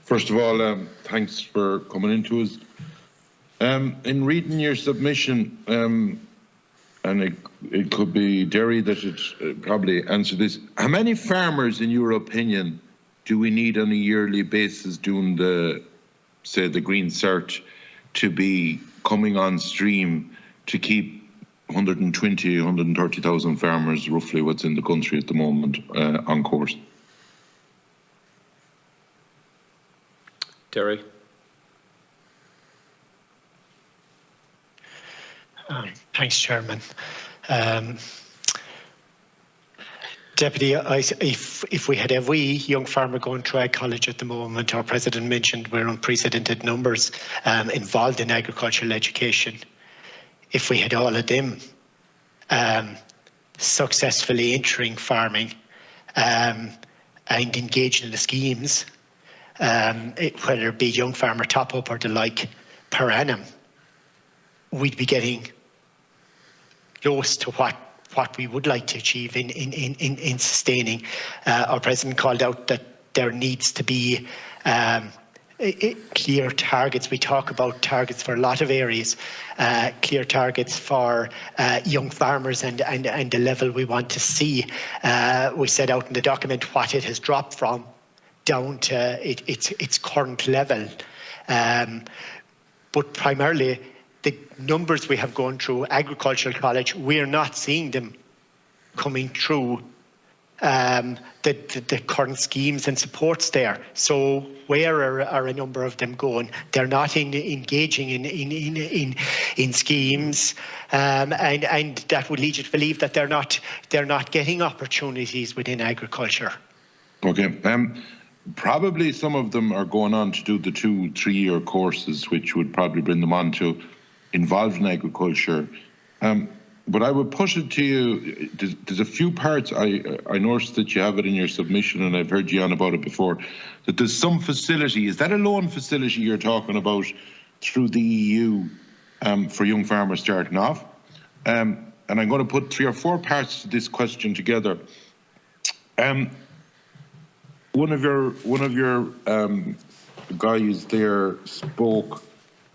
First of all, thanks for coming into us. In reading your submission, and it could be Derry that should probably answer this. How many farmers, in your opinion, do we need on a yearly basis doing the, say, the green cert to be coming on stream to keep 120, 130,000 farmers, roughly what's in the country at the moment, on course? Derry. Thanks, Chairman. Deputy, if we had a wee young farmer going through ag college at the moment, our President mentioned we're unprecedented numbers involved in agricultural education. If we had all of them successfully entering farming and engaged in the schemes, whether it be young farmer top up or the like per annum, we'd be getting close to what we would like to achieve in sustaining. Our President called out that there needs to be clear targets. We talk about targets for a lot of areas, clear targets for young farmers and the level we want to see. We set out in the document what it has dropped from down to its current level. But primarily, the numbers we have gone through agricultural college, we're not seeing them coming through the current schemes and supports there. So where are a number of them going? They're not engaging in schemes, and that would lead you to believe that they're not getting opportunities within agriculture. Okay. Probably some of them are going on to do the 2-3 year courses, which would probably bring them on to involved in agriculture. But I would push it to you. There's a few parts. I noticed that you have it in your submission, and I've heard you on about it before, that there's some facility. Is that a loan facility you're talking about through the EU for young farmers starting off? And I'm going to put 3 or 4 parts to this question together. One of your guys there spoke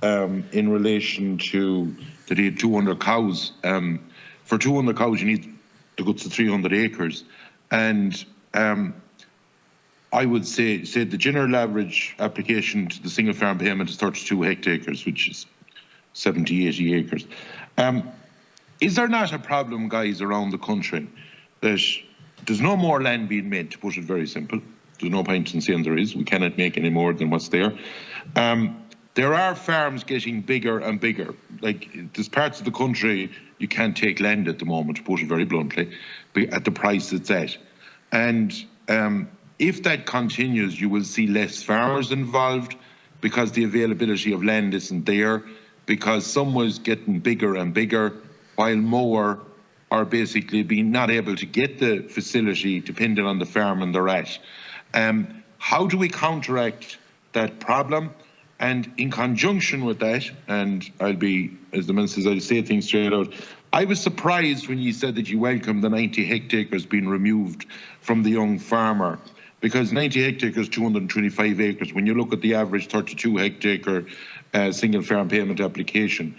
in relation to that he had 200 cows. For 200 cows, you need to go to 300 acres, and I would say the general average application to the single farm payment is 32 hectares, which is 70, 80 acres. Is there not a problem, guys, around the country that there's no more land being made, to put it very simple? There's no point in saying there is. We cannot make any more than what's there. There are farms getting bigger and bigger. Like, there's parts of the country you can't take land at the moment, to put it very bluntly, at the price it's at. And if that continues, you will see less farmers involved because the availability of land isn't there, because some was getting bigger and bigger, while more are basically being not able to get the facility depending on the farm and they're at. How do we counteract that problem? And in conjunction with that, and I'll be, as the minister says, I'll say things straight out. I was surprised when you said that you welcome the 90 hectares being removed from the young farmer, because 90 hectares, 225 acres, when you look at the average 32 hectare single farm payment application,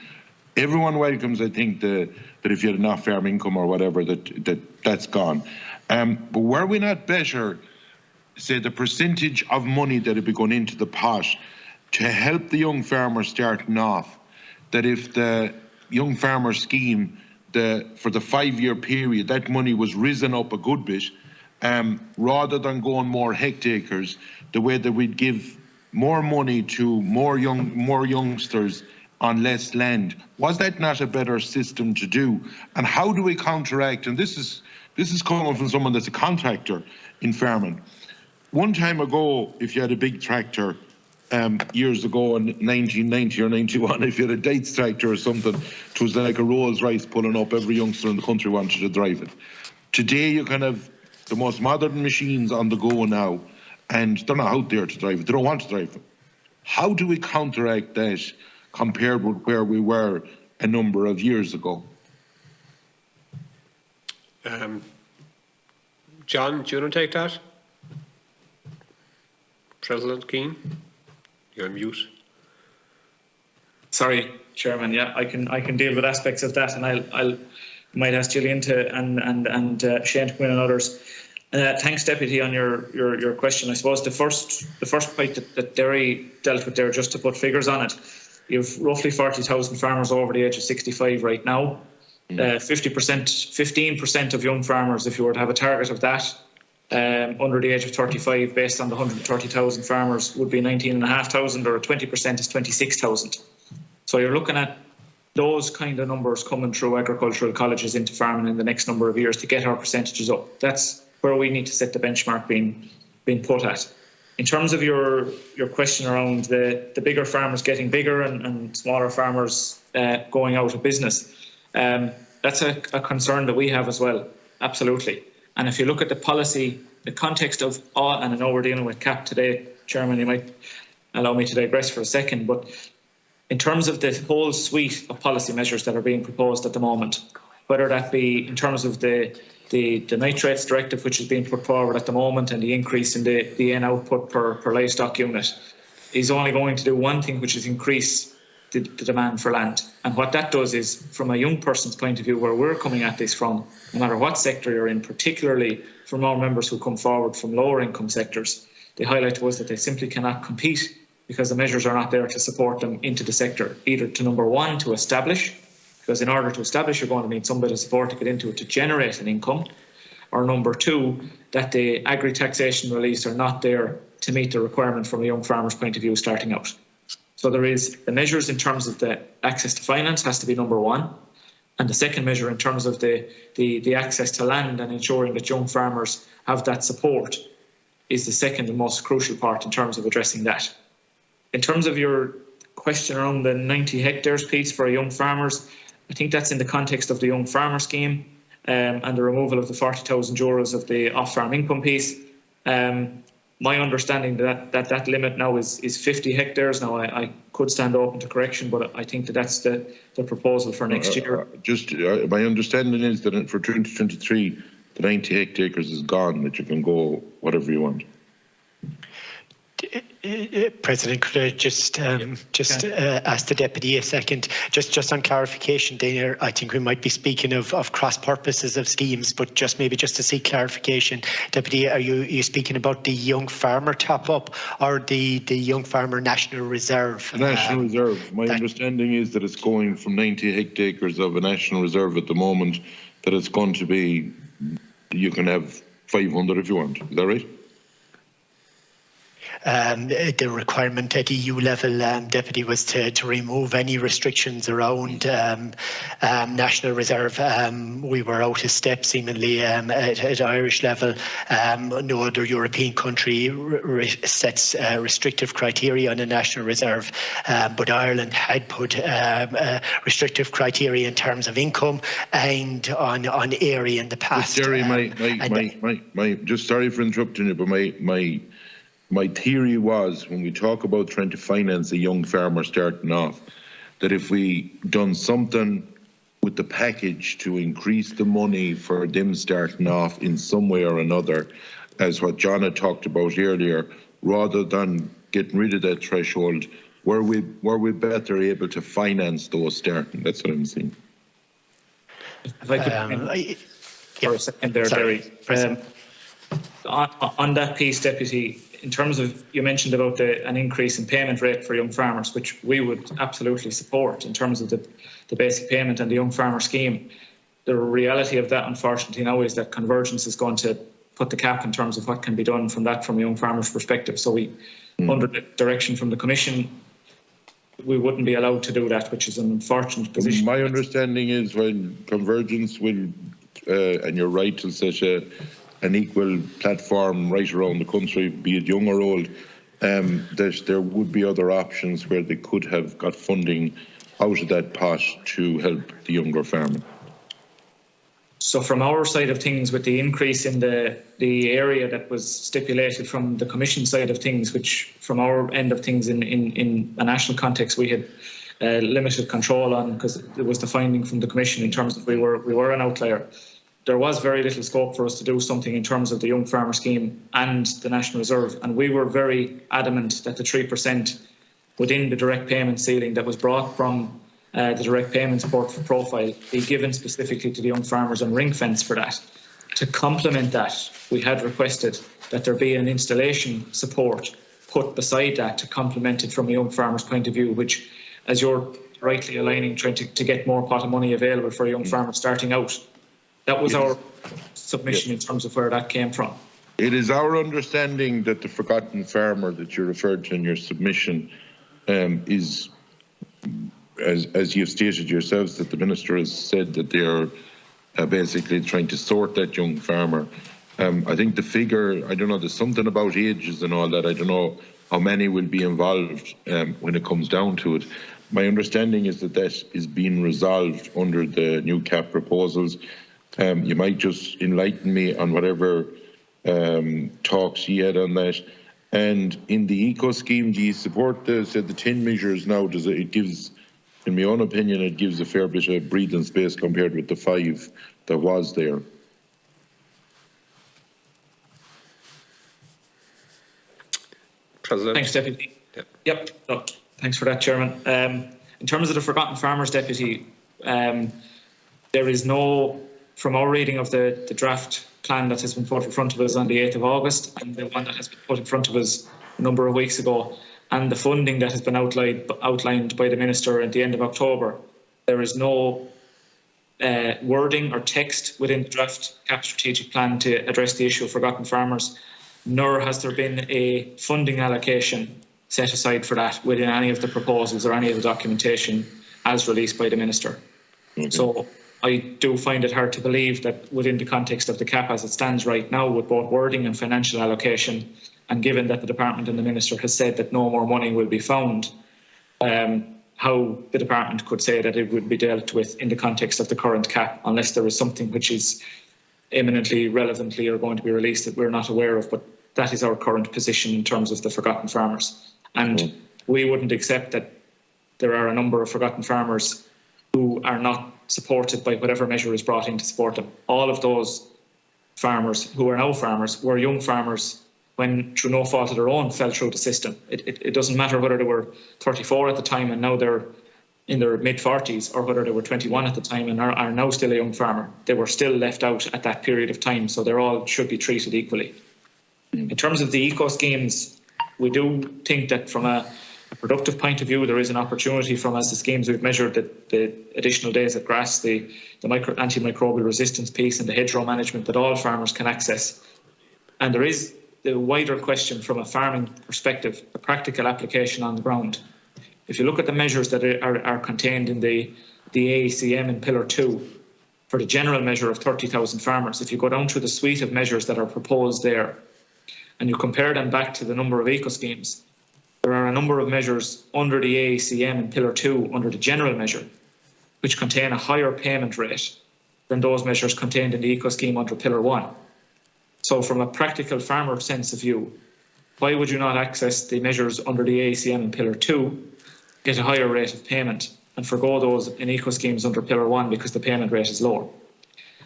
everyone welcomes, I think, that if you had enough farm income or whatever, that's gone. But were we not better, say, the percentage of money that would be going into the pot to help the young farmer starting off, that if the young farmer scheme, for the 5-year period, that money was risen up a good bit, rather than going more hectares, the way that we'd give more money to more youngsters on less land? Was that not a better system to do? And how do we counteract? And this is coming from someone that's a contractor in farming. One time ago, if you had a big tractor, years ago in 1990 or 91, if you had a Dates tractor or something, it was like a Rolls Royce pulling up. Every youngster in the country wanted to drive it. Today, you can have the most modern machines on the go now, and they're not out there to drive it. They don't want to drive them. How do we counteract that compared with where we were a number of years ago? John, do you want to take that? President Keane, you're on mute. Sorry, Chairman. Yeah, I can deal with aspects of that, and I'll might ask Gillian to and Shane to come in and others. Thanks, Deputy, on your question. I suppose the first point that Derry dealt with there, just to put figures on it, you've roughly 40,000 farmers over the age of 65 right now. 15% of young farmers, if you were to have a target of that, under the age of 35, based on the 130,000 farmers, would be 19,500, or 20% is 26,000. So you're looking at those kind of numbers coming through agricultural colleges into farming in the next number of years to get our percentages up. That's where we need to set the benchmark being put at. In terms of your question around the bigger farmers getting bigger and smaller farmers going out of business, that's a concern that we have as well, absolutely. And if you look at the policy, the context of all, and I know we're dealing with CAP today, Chairman, you might allow me to digress for a second, but in terms of the whole suite of policy measures that are being proposed at the moment, whether that be in terms of the nitrates directive, which is being put forward at the moment, and the increase in the N output per livestock unit, is only going to do one thing, which is increase the demand for land. And what that does is, from a young person's point of view, where we're coming at this from, no matter what sector you're in, particularly from our members who come forward from lower income sectors, they highlight to us that they simply cannot compete because the measures are not there to support them into the sector, either to, number one, to establish, because in order to establish you're going to need some bit of support to get into it to generate an income, or number two, that the agri-taxation reliefs are not there to meet the requirement from a young farmer's point of view starting out. So there is the measures in terms of the access to finance has to be number one, and the second measure in terms of the access to land and ensuring that young farmers have that support is the second and most crucial part in terms of addressing that. In terms of your question around the 90 hectares piece for young farmers, I think that's in the context of the young farmer scheme and the removal of the €40,000 of the off-farm income piece. My understanding that limit now is 50 hectares. Now, I could stand open to correction, but I think that's the proposal for next year. My understanding is that for 2023, the 90 hectares is gone, that you can go whatever you want. President, could I just ask the Deputy a second, just on clarification there? I think we might be speaking of cross purposes of schemes, but just to seek clarification, Deputy, are you speaking about the young farmer top up or the young farmer national reserve? National reserve. My understanding is that it's going from 90 hectares of a national reserve at the moment, that it's going to be, you can have 500 if you want. Is that right? The requirement at EU level, Deputy, was to remove any restrictions around national reserve. We were out of step seemingly at Irish level. No other European country sets restrictive criteria on a national reserve, but Ireland had put restrictive criteria in terms of income and on area in the past. Jerry, just sorry for interrupting you, but my theory was, when we talk about trying to finance a young farmer starting off, that if we done something with the package to increase the money for them starting off in some way or another, as what John had talked about earlier, rather than getting rid of that threshold, were we better able to finance those starting? That's what I'm saying. If I could for a second there, Jerry. On that piece, Deputy, in terms of, you mentioned about an increase in payment rate for young farmers, which we would absolutely support in terms of the basic payment and the young farmer scheme. The reality of that, unfortunately, now is that convergence is going to put the cap in terms of what can be done from a young farmer's perspective. So we, under the direction from the Commission, we wouldn't be allowed to do that, which is an unfortunate position. My understanding is when convergence will, and you're right to such an equal platform right around the country, be it young or old, there would be other options where they could have got funding out of that pot to help the younger farmer. So from our side of things, with the increase in the area that was stipulated from the Commission side of things, which from our end of things in a national context we had limited control on, because it was the finding from the Commission in terms of we were an outlier. there was very little scope for us to do something in terms of the Young Farmer Scheme and the National Reserve, and we were very adamant that the 3% within the direct payment ceiling that was brought from the direct payments profile be given specifically to the young farmers and ring fence for that. To complement that, we had requested that there be an installation support put beside that to complement it from a young farmer's point of view, which, as you're rightly aligning, trying to get more pot of money available for a young farmer starting out. That was our submission in terms of where that came from. It is our understanding that the forgotten farmer that you referred to in your submission is, as you've stated yourselves, that the Minister has said that they are basically trying to sort that young farmer. I think the figure, I don't know, there's something about ages and all that. I don't know how many will be involved when it comes down to it. My understanding is that that is being resolved under the new CAP proposals. You might just enlighten me on whatever talks you had on that. And in the eco scheme, do you support the 10 measures now? Does it gives, in my own opinion, it gives a fair bit of breathing space compared with the 5 that was there. President. Thanks, Deputy. Yep. No, thanks for that, Chairman. In terms of the forgotten farmers, Deputy, there is no, from our reading of the draft plan that has been put in front of us on the 8th of August and the one that has been put in front of us a number of weeks ago, and the funding that has been outlined by the Minister at the end of October, there is no wording or text within the draft CAP strategic plan to address the issue of forgotten farmers, nor has there been a funding allocation set aside for that within any of the proposals or any of the documentation as released by the Minister. Okay. So I do find it hard to believe that within the context of the CAP as it stands right now, with both wording and financial allocation, and given that the Department and the Minister has said that no more money will be found, how the Department could say that it would be dealt with in the context of the current CAP, unless there is something which is imminently, relevantly or going to be released that we're not aware of. But that is our current position in terms of the forgotten farmers. And we wouldn't accept that there are a number of forgotten farmers who are not supported by whatever measure is brought in to support them. All of those farmers who are now farmers were young farmers when, through no fault of their own, fell through the system. It doesn't matter whether they were 34 at the time and now they're in their mid-40s, or whether they were 21 at the time and are now still a young farmer. They were still left out at that period of time, so they all should be treated equally. In terms of the eco schemes, we do think that from a productive point of view, there is an opportunity from, as the schemes we've measured, the additional days of grass, the antimicrobial resistance piece and the hedgerow management that all farmers can access. And there is the wider question from a farming perspective, a practical application on the ground. If you look at the measures that are contained in the AECM in Pillar 2, for the general measure of 30,000 farmers, if you go down through the suite of measures that are proposed there, and you compare them back to the number of eco schemes, there are a number of measures under the AECM in Pillar 2, under the general measure, which contain a higher payment rate than those measures contained in the eco scheme under Pillar 1. So from a practical farmer sense of view, why would you not access the measures under the AECM in Pillar 2, get a higher rate of payment, and forgo those in eco schemes under Pillar 1 because the payment rate is lower?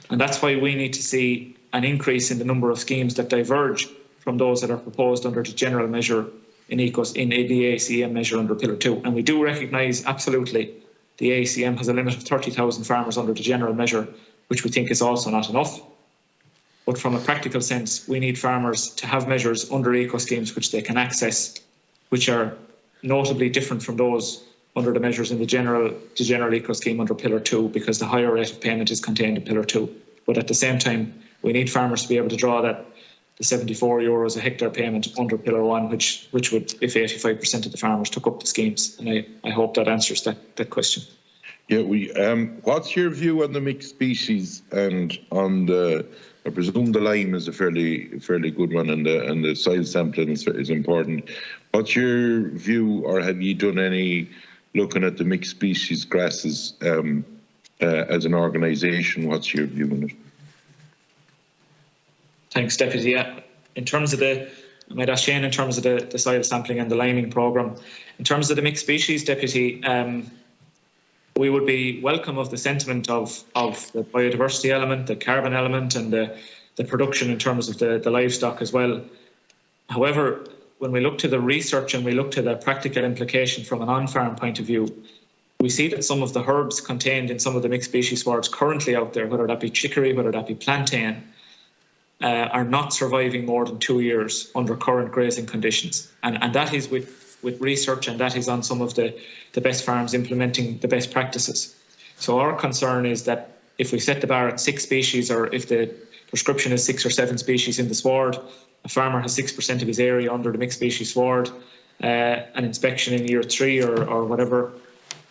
And that's why we need to see an increase in the number of schemes that diverge from those that are proposed under the general measure in the AECM measure under Pillar 2. And we do recognise absolutely the AECM has a limit of 30,000 farmers under the general measure, which we think is also not enough. But from a practical sense, we need farmers to have measures under eco schemes which they can access, which are notably different from those under the measures in the general eco scheme under Pillar 2, because the higher rate of payment is contained in Pillar 2. But at the same time, we need farmers to be able to draw the €74 a hectare payment under Pillar 1, which would, if 85% of the farmers took up the schemes. And I hope that answers that question. Yeah, what's your view on the mixed species and on I presume the lime is a fairly good one, and the soil sampling is important. What's your view, or have you done any looking at the mixed species grasses as an organisation? What's your view on it? Thanks, Deputy. Yeah. In terms of I might ask Shane in terms of the soil sampling and the liming programme. In terms of the mixed species, Deputy, we would be welcome of the sentiment of the biodiversity element, the carbon element, and the production in terms of the livestock as well. However, when we look to the research and we look to the practical implication from an on-farm point of view, we see that some of the herbs contained in some of the mixed species swards currently out there, whether that be chicory, whether that be plantain, are not surviving more than 2 years under current grazing conditions. And that is with research, and that is on some of the best farms implementing the best practices. So our concern is that if we set the bar at 6 species, or if the prescription is 6 or 7 species in the sward, a farmer has 6% of his area under the mixed species sward, an inspection in year 3 or whatever,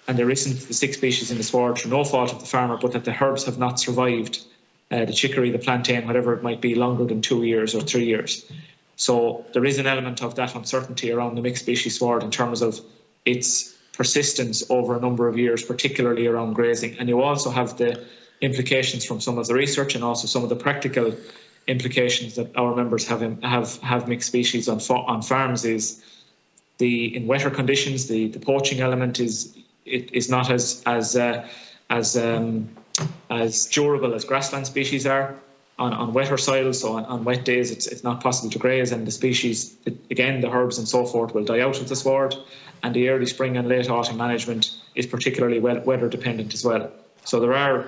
and there isn't the 6 species in the sward through no fault of the farmer, but that the herbs have not survived, the chicory, the plantain, whatever it might be, longer than 2 years or 3 years. So there is an element of that uncertainty around the mixed species sward in terms of its persistence over a number of years, particularly around grazing. And you also have the implications from some of the research and also some of the practical implications that our members have mixed species on farms. Is in wetter conditions, the poaching element is not as durable as grassland species are on wetter soils. So on wet days, it's not possible to graze, and the species, again, the herbs and so forth, will die out of the sward. And the early spring and late autumn management is particularly weather dependent as well. So there are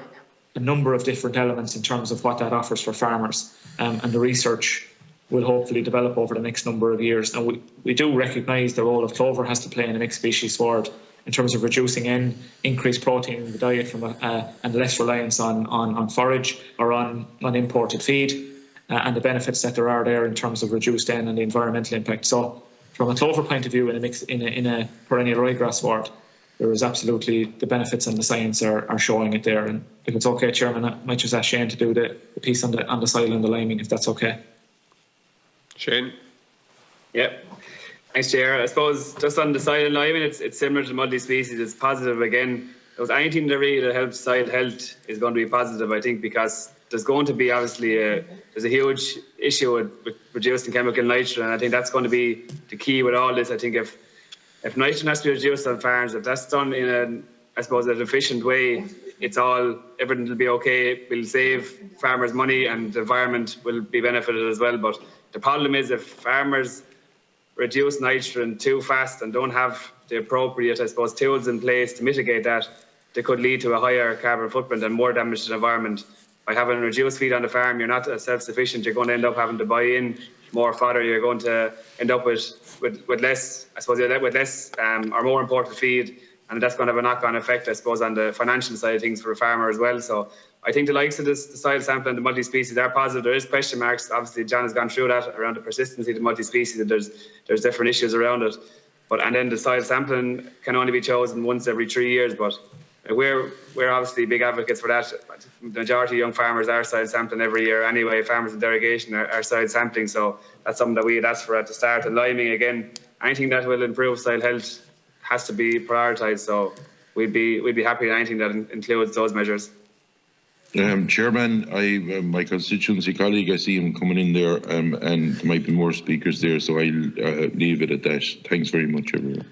a number of different elements in terms of what that offers for farmers, and the research will hopefully develop over the next number of years. Now, we do recognise the role of clover has to play in a mixed species sward in terms of reducing increased protein in the diet and less reliance on forage or on imported feed, and the benefits that there are there in terms of reduced N and the environmental impact. So from a clover point of view, in a perennial ryegrass sward, there is absolutely the benefits, and the science are showing it there. And if it's okay, Chairman, I might just ask Shane to do the piece on the soil and the liming, if that's okay. Shane? Yep. Thanks, Chair. I suppose just on the soil and liming, it's similar to multi-species. It's positive again. Anything that really helps soil health is going to be positive, I think, because there's going to be obviously there's a huge issue with reducing chemical nitrogen, and I think that's going to be the key with all this. I think if nitrogen has to be reduced on farms, if that's done in an efficient way, everything will be okay. We'll save farmers money, and the environment will be benefited as well. But the problem is, if farmers reduce nitrogen too fast and don't have the appropriate, tools in place to mitigate that, they could lead to a higher carbon footprint and more damage to the environment. By having reduced feed on the farm, you're not self-sufficient. You're going to end up having to buy in more fodder. You're going to end up with less, or more imported feed, and that's going to have a knock-on effect, on the financial side of things for a farmer as well. So I think the likes of the soil sample and the multi-species are positive. There is question marks. Obviously, John has gone through that around the persistency of the multi-species, and there's different issues around it. And then the soil sampling can only be chosen once every 3 years. But we're obviously big advocates for that. The majority of young farmers are soil sampling every year anyway. Farmers in derogation are soil sampling, so that's something that we'd ask for at the start. And liming, again, anything that will improve soil health has to be prioritised. So we'd be happy with anything that includes those measures. Chairman, my constituency colleague, I see him coming in there, and there might be more speakers there, so I'll leave it at that. Thanks very much, everyone.